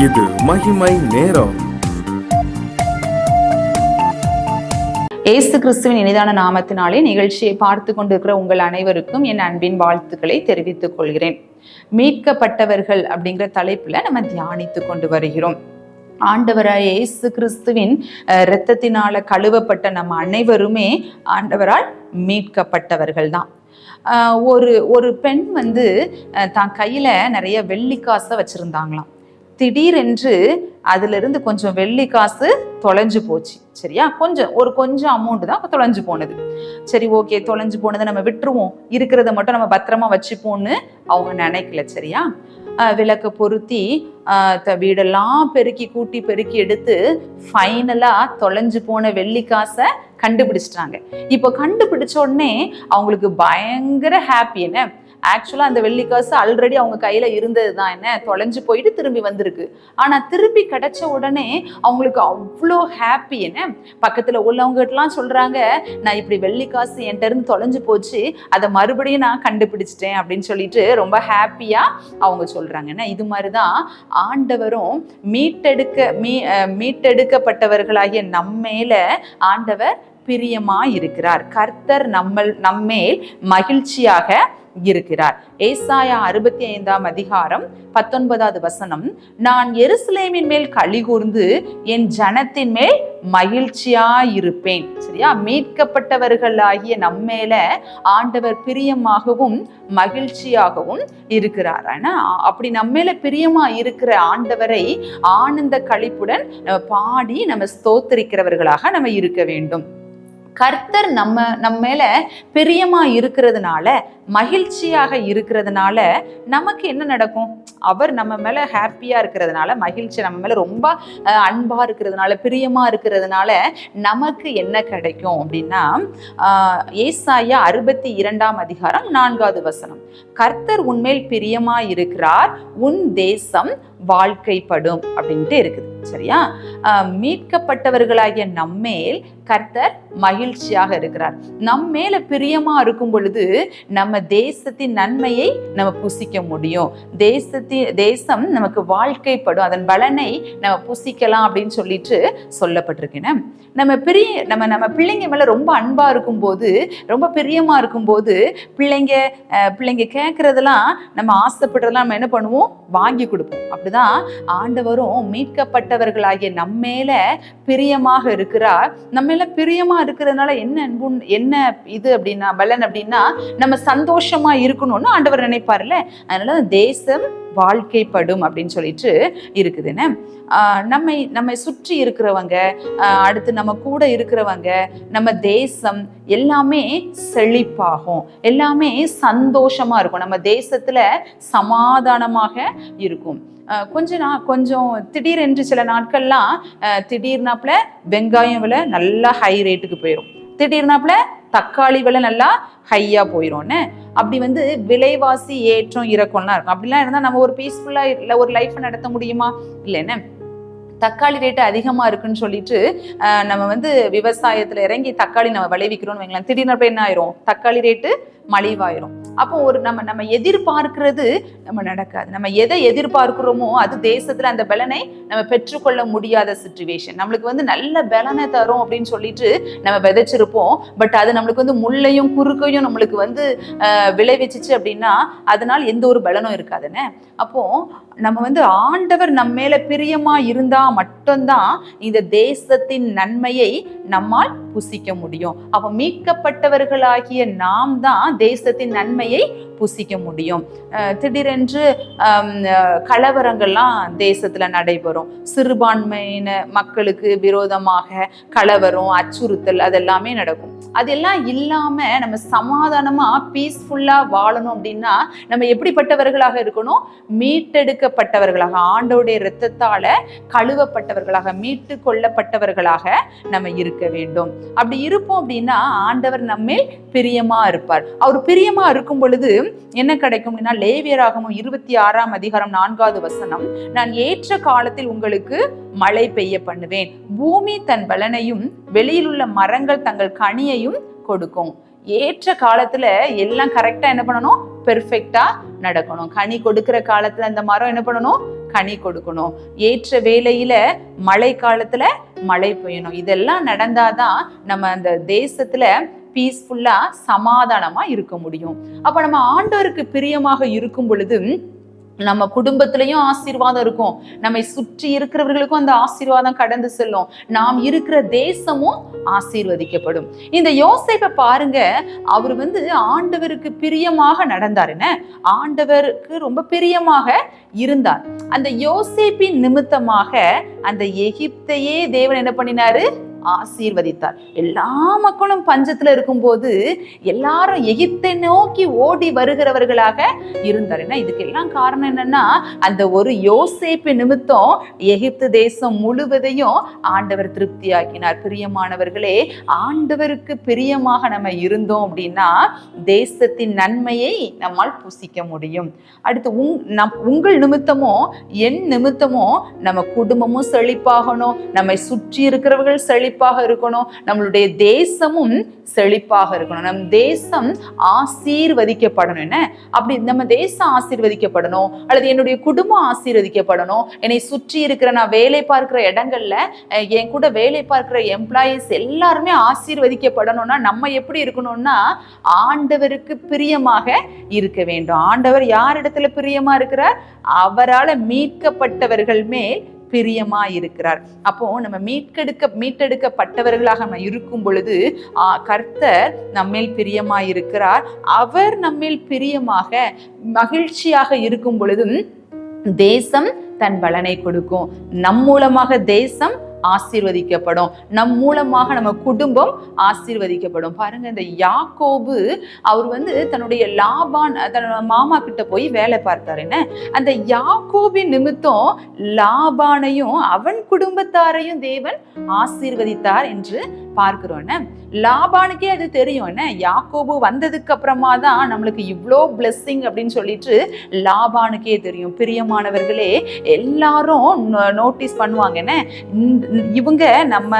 இது மகிமை நேரம். இயேசு கிறிஸ்துவின் இனிதான நாமத்தினாலே நிகழ்ச்சியை பார்த்து கொண்டிருக்கிற உங்கள் அனைவருக்கும் என் அன்பின் வாழ்த்துக்களை தெரிவித்துக் கொள்கிறேன். மீட்கப்பட்டவர்கள் அப்படிங்கிற தலைப்புல நம்ம தியானித்து கொண்டு வருகிறோம். ஆண்டவராய் இயேசு கிறிஸ்துவின் இரத்தத்தினால கழுவப்பட்ட நம்ம அனைவருமே ஆண்டவரால் மீட்கப்பட்டவர்கள் தான். ஒரு பெண் தான் கையில நிறைய வெள்ளிக்காசை வச்சிருந்தாங்களாம். திடீரென்று அதுல இருந்து கொஞ்சம் வெள்ளி காசு தொலைஞ்சு போச்சு. சரியா, கொஞ்சம் அமௌண்ட் தான் தொலைஞ்சு போனது. சரி, ஓகே, தொலைஞ்சு போனதை நம்ம விட்டுருவோம், இருக்கிறத மட்டும் நம்ம பத்திரமா வச்சுப்போம்னு அவங்க நினைக்கல. சரியா, விளக்க பொருத்தி வீடெல்லாம் பெருக்கி எடுத்து ஃபைனலா தொலைஞ்சு போன வெள்ளி காசை கண்டுபிடிச்சிட்டாங்க. இப்போ கண்டுபிடிச்ச உடனே அவங்களுக்கு பயங்கர ஹாப்பி. என்ன, ஆக்சுவலா அந்த வெள்ளிக்காசு ஆல்ரெடி அவங்க கையில இருந்தது தான், என்ன தொலைஞ்சு போயிட்டு திரும்பி வந்திருக்கு. ஆனா திரும்பி கிடைச்ச உடனே அவங்களுக்கு அவ்வளோ ஹாப்பி. என்ன, பக்கத்துல உள்ளவங்ககிட்டலாம் சொல்றாங்க, நான் இப்படி வெள்ளிக்காசு என்கிட்ட இருந்து தொலைஞ்சு போச்சு, அதை மறுபடியும் நான் கண்டுபிடிச்சிட்டேன் அப்படின்னு சொல்லிட்டு ரொம்ப ஹாப்பியா அவங்க சொல்றாங்க. என்ன, இது மாதிரிதான் ஆண்டவரும் மீட்டெடுக்கப்பட்டவர்களாகிய நம்மேல ஆண்டவர் பிரியமா இருக்கிறார். கர்த்தர் நம்மேல் மகிழ்ச்சியாக இருக்கிறார். ஏசாயா 65 அதிகாரம் 19வது வசனம், நான் எருசலேமின் மேல் களி கூர்ந்து என் ஜனத்தின் மேல் மகிழ்ச்சியாயிருப்பேன். சரியா, மீட்கப்பட்டவர்களாகிய நம்மேல ஆண்டவர் பிரியமாகவும் மகிழ்ச்சியாகவும் இருக்கிறார். அப்படி நம்மேல பிரியமா இருக்கிற ஆண்டவரை ஆனந்த களிப்புடன் நம்ம பாடி நம்ம ஸ்தோத்திரிக்கிறவர்களாக நம்ம இருக்க வேண்டும். கர்த்தர் நம்ம மேல பிரியமா இருக்கிறதுனால, மகிழ்ச்சியாக இருக்கிறதுனால நமக்கு என்ன நடக்கும்? அவர் நம்ம மேல ஹாப்பியா இருக்கிறதுனால, மகிழ்ச்சி நம்ம மேல ரொம்ப அன்பா இருக்கிறதுனால, பிரியமா இருக்கிறதுனால நமக்கு என்ன கிடைக்கும் அப்படின்னா, ஏசாயா 62 அதிகாரம் 4வது வசனம், கர்த்தர் உன்மேல் பிரியமா இருக்கிறார், உன் தேசம் வாழ்க்கைப்படும் அப்படின்ட்டு இருக்குது. சரியா, மீட்கப்பட்டவர்களாகிய நம்மேல் கர்த்தர் மகிழ்ச்சியாக இருக்கிறார். நம்மேல பிரியமா இருக்கும் பொழுது நம்ம தேசத்தின் நன்மையை நம்ம புசிக்க முடியும். தேசம் நமக்கு வாழ்க்கைப்படும், அதன் பலனை நம்ம புசிக்கலாம் அப்படின்னு சொல்லிட்டு சொல்லப்பட்டிருக்கேன். நம்ம பிள்ளைங்க மேல ரொம்ப அன்பா இருக்கும் போது, ரொம்ப பிரியமா இருக்கும் போது, பிள்ளைங்க கேட்கறதெல்லாம், நம்ம ஆசைப்படுறதெல்லாம் நம்ம என்ன பண்ணுவோம்? வாங்கி கொடுப்போம். அப்படிதான் ஆண்டவரும் மீட்கப்பட்டவர்களாகிய நம்மேல பிரியமாக இருக்கிறார். நம்மேல பிரியமா இருக்கிறதுனால என்ன இது அப்படின்னா, பலன் அப்படின்னா, நம்ம சந்தோஷமா இருக்கணும்னு ஆண்டவர் நினைப்பார்ல. அதனால தேசம் வாழ்க்கைப்படும் அப்படின்னு சொல்லிட்டு இருக்குதுன்னு. நம்மை சுற்றி இருக்கிறவங்க, அடுத்து நம்ம கூட இருக்கிறவங்க, நம்ம தேசம் எல்லாமே செழிப்பாகும், எல்லாமே சந்தோஷமா இருக்கும், நம்ம தேசத்துல சமாதானமாக இருக்கும். கொஞ்சம் திடீரென்று சில நாட்கள்லாம் திடீர்னாப்புல வெங்காயம் விலை நல்லா ஹை ரேட்டுக்கு போயிடும், திடீர்னாப்புல தக்காளி விலை நல்லா ஹையா போயிடும்னு. அப்படி விலைவாசி ஏற்றம் இறக்கம்லாம் இருக்கும். அப்படிலாம் இருந்தா நம்ம ஒரு பீஸ்ஃபுல்லா இல்லை ஒரு லைஃப் நடத்த முடியுமா? இல்லைன்னு. தக்காளி ரேட்டு அதிகமா இருக்குன்னு சொல்லிட்டு நம்ம விவசாயத்துல இறங்கி தக்காளி நம்ம விளைவிக்கிறோம்னு வைங்களேன், திடீர்னு என்ன ஆயிரும்? தக்காளி ரேட்டு மலிவாயிரும். அப்போ நம்ம எதிர்பார்க்கிறது நம்ம நடக்காது. நம்ம எதை எதிர்பார்க்கிறோமோ அது தேசத்துல அந்த பலனை நம்ம பெற்றுக்கொள்ள முடியாத சிச்சுவேஷன். நம்மளுக்கு நல்ல பலனை தரும் அப்படின்னு சொல்லிட்டு நம்ம விதைச்சிருப்போம். பட் அது நம்மளுக்கு முள்ளையும் குறுக்கையும் நம்மளுக்கு விளைவிச்சிச்சு அப்படின்னா அதனால எந்த ஒரு பலனும் இருக்காதுன்னு. அப்போ நம்ம ஆண்டவர் நம்ம மேல பிரியமா இருந்தா மட்டும்தான் இந்த தேசத்தின் நன்மையை நம்மால் புசிக்க முடியும். அப்ப மீட்கப்பட்டவர்களாகிய நாம் தான் தேசத்தின் நன்மையை புசிக்க முடியும். திடீரென்று கலவரங்கள்லாம் தேசத்துல நடைபெறும். சிறுபான்மையின மக்களுக்கு விரோதமாக கலவரம், அச்சுறுத்தல் அதெல்லாமே நடக்கும். அதெல்லாம் இல்லாம நம்ம சமாதானமா பீஸ்ஃபுல்லா வாழணும் அப்படின்னா நம்ம எப்படிப்பட்டவர்களாக இருக்கணும்? மீட்டெடுக்கப்பட்டவர்களாக, ஆண்டவருடைய இரத்தத்தால கழுவப்பட்டவர்களாக, மீட்டு கொள்ளப்பட்டவர்களாக நம்ம இருக்க வேண்டும். அப்படி இருப்போம் அப்படின்னா ஆண்டவர் நம்மேல் பிரியமா இருப்பார். அவர் பிரியமா இருக்கும் பொழுது என்ன கிடைக்கும் அப்படின்னா, லேவியராகமம் 26 அதிகாரம் 4வது வசனம், நான் ஏற்ற காலத்தில் உங்களுக்கு மழை பெய்ய பண்ணுவேன், பூமி தன் பலனையும் வெளியில் உள்ள மரங்கள் தங்கள் கனியையும் கொடுக்கும். ஏற்ற காலத்துல எல்லாம் கரெக்டா என்ன பண்ணணும்? பெர்ஃபெக்டா நடக்கணும். கனி கொடுக்கிற காலத்துல அந்த மரம் என்ன பண்ணணும்? கனி கொடுக்கணும், ஏற்ற வேளையில மழை காலத்துல மழை பெய்யணும். இதெல்லாம் நடந்தாதான் நம்ம அந்த தேசத்துல பீஸ்ஃபுல்லா சமாதானமா இருக்க முடியும். அப்ப நம்ம ஆண்டவருக்கு பிரியமாக இருக்கும் பொழுது நம்ம குடும்பத்திலையும் ஆசீர்வாதம் இருக்கும், நம்மை சுற்றி இருக்கிறவர்களுக்கும் அந்த ஆசீர்வாதம் கடந்து செல்லும், நாம் இருக்கிற தேசமும் ஆசீர்வதிக்கப்படும். இந்த யோசேப்பை பாருங்க, அவர் ஆண்டவருக்கு பிரியமாக நடந்தார். என்ன, ஆண்டவருக்கு ரொம்ப பிரியமாக இருந்தார். அந்த யோசேப்பின் நிமித்தமாக அந்த எகிப்தையே தேவன் என்ன பண்ணினாரு, ஆசீர்வதித்தார். எல்லா மக்களும் பஞ்சத்துல இருக்கும்போது எல்லாரும் எகிப்தை நோக்கி ஓடி வருகிறவர்களாக இருந்தார். இதுக்கு எல்லாம் காரணம் என்னன்னா, அந்த ஒரு யோசேப்பு நிமித்தம் எகிப்து தேசம் முழுவதையும் ஆண்டவர் திருப்தியாக்கினார். பிரியமானவர்களே, ஆண்டவருக்கு பிரியமாக நம்ம இருந்தோம் அப்படின்னா தேசத்தின் நன்மையை நம்மால் புசிக்க முடியும். அடுத்து உங்கள் நிமித்தமோ என் நிமித்தமோ நம்ம குடும்பமும் செழிப்பாகணும், நம்மை சுற்றி இருக்கிறவர்கள் செழிப்பாக இருக்கணும், நம்மளுடைய தேசமும் செழிப்பாக இருக்கணும், நம் தேசம் ஆசீர்வதிக்கப்படணும். என்ன, அப்படி நம்ம தேசம் ஆசீர்வதிக்கப்படணும், அல்லது என்னுடைய குடும்பம் ஆசீர்வதிக்கப்படணும், என்னை சுற்றி இருக்கிற நான் வேலை பார்க்கிற இடங்கள்ல என் கூட வேலை பார்க்கிற எம்ப்ளாயிஸ் எல்லாருமே ஆசீர்வதிக்கப்படணும்னா நம்ம எப்படி இருக்கணும்னா ஆண்டவருக்கு பிரியமாக இருக்க வேண்டும். ஆண்டவர் யார் இடத்துல பிரியமா இருக்கிறார், அவரால் மீட்கப்பட்டவர்கள் மேல் பிரியமா இருக்கிறார். அப்போ நம்ம மீட்டெடுக்கப்பட்டவர்களாக நம்ம இருக்கும் பொழுது கர்த்தர் நம்மேல் பிரியமா இருக்கிறார். அவர் நம்மேல் பிரியமாக மகிழ்ச்சியாக இருக்கும் பொழுதும் தேசம் தன் பலனை கொடுக்கும். நம் மூலமாக தேசம் ஆசீர்வதிக்கப்படும், நம் மூலமாக நம்ம குடும்பம் ஆசீர்வதிக்கப்படும். பாருங்க, இந்த யாக்கோபு அவர் தன்னுடைய லாபான் தன்னோட மாமா கிட்ட போய் வேலை பார்த்தாரு. என்ன, அந்த யாக்கோபின் நிமித்தம் லாபானையும் அவன் குடும்பத்தாரையும் தேவன் ஆசீர்வதித்தார் என்று பார்க்கிறோம். லாபானுக்கே அது தெரியும். என்ன, யாக்கோபு வந்ததுக்கு அப்புறமா தான் நம்மளுக்கு இவ்வளோ பிளெஸ்ஸிங் அப்படின்னு சொல்லிட்டு லாபானுக்கே தெரியும். பிரியமானவர்களே, எல்லாரும் நோட்டீஸ் பண்ணுவாங்க. என்ன, இவங்க நம்ம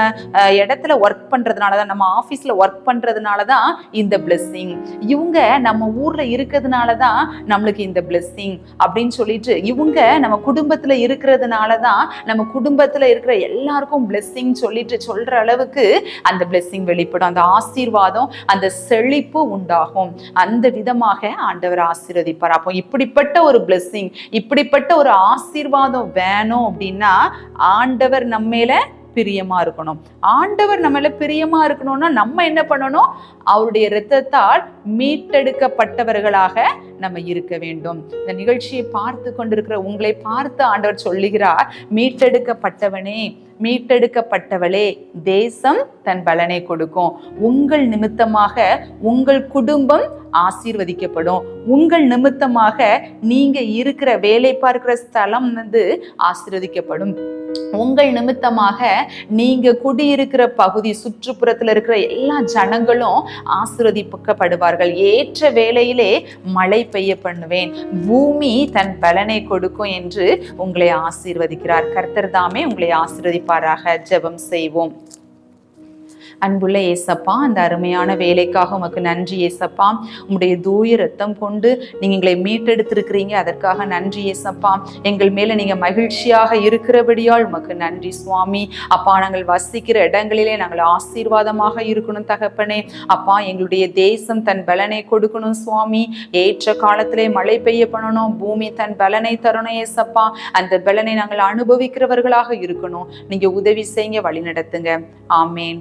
இடத்துல ஒர்க் பண்றதுனாலதான், நம்ம ஆபீஸ்ல ஒர்க் பண்றதுனாலதான் இந்த பிளெஸ்ஸிங், இவங்க நம்ம ஊர்ல இருக்கிறதுனாலதான் நம்மளுக்கு இந்த பிளெஸ்ஸிங் அப்படின்னு சொல்லிட்டு, இவங்க நம்ம குடும்பத்துல இருக்கிறதுனாலதான் நம்ம குடும்பத்துல இருக்கிற எல்லாருக்கும் பிளெஸ்ஸிங் சொல்லிட்டு சொல்ற அளவுக்கு அந்த பிளெஸ்ஸிங் வெளிப்படும், அந்த ஆசீர்வாதம், அந்த செழிப்பு உண்டாகும். அந்த விதமாக ஆண்டவர் ஆசீர்வதிப்பார். அப்போ இப்படிப்பட்ட ஒரு பிளெஸ்ஸிங், இப்படிப்பட்ட ஒரு ஆசீர்வாதம் வேணும் அப்படின்னா ஆண்டவர் நம்மேல பிரியமா இருக்கணும். ஆண்டவர் நம்மள பிரியமா இருக்கணும்னா நம்ம என்ன பண்ணணும், அவருடைய இரத்தத்தால் மீட்டெடுக்கப்பட்டவர்களாக நம்ம இருக்க வேண்டும். இந்த நிகழ்ச்சியை பார்த்து கொண்டிருக்கிற உங்களை பார்த்து ஆண்டவர் சொல்லுகிறார், மீட்டெடுக்கப்பட்டவனே, மீட்டெடுக்கப்பட்டவளே, தேசம் தன் பலனை கொடுக்கும். உங்கள் நிமித்தமாக உங்கள் குடும்பம் ஆசீர்வதிக்கப்படும். உங்கள் நிமித்தமாக நீங்க இருக்கிற வேலை பார்க்கிற ஸ்தலம் ஆசீர்வதிக்கப்படும். உங்கள் நிமித்தமாக நீங்க குடியிருக்கிற பகுதி சுற்றுப்புறத்துல இருக்கிற எல்லா ஜனங்களும் ஆசீர்வதிக்கப்படுவார்கள். ஏற்ற வேளையிலே மழை பெய்ய பண்ணுவேன், பூமி தன் பலனை கொடுக்கும் என்று உங்களை ஆசீர்வதிக்கிறார். கர்த்தர் தாமே உங்களை ஆசீர்வதிப்பாராக. ஜெபம் செய்வோம். அன்புள்ள ஏசப்பா, அந்த அருமையான வேலைக்காக உமக்கு நன்றி ஏசப்பா. உங்களுடைய தூய ரத்தம் கொண்டு நீங்க எங்களை மீட்டெடுத்திருக்கிறீங்க, அதற்காக நன்றி ஏசப்பா. எங்கள் மேல நீங்க மகிழ்ச்சியாக இருக்கிறபடியால் உமக்கு நன்றி சுவாமி. அப்பா, நாங்கள் வசிக்கிற இடங்களிலே நாங்கள் ஆசீர்வாதமாக இருக்கணும் தகப்பனே. அப்பா, எங்களுடைய தேசம் தன் பலனை கொடுக்கணும் சுவாமி. ஏற்ற காலத்திலே மழை பெய்ய பண்ணணும், பூமி தன் பலனை தரணும் ஏசப்பா. அந்த பலனை நாங்கள் அனுபவிக்கிறவர்களாக இருக்கணும். நீங்க உதவி செய்யுங்க, வழி நடத்துங்க. ஆமேன்.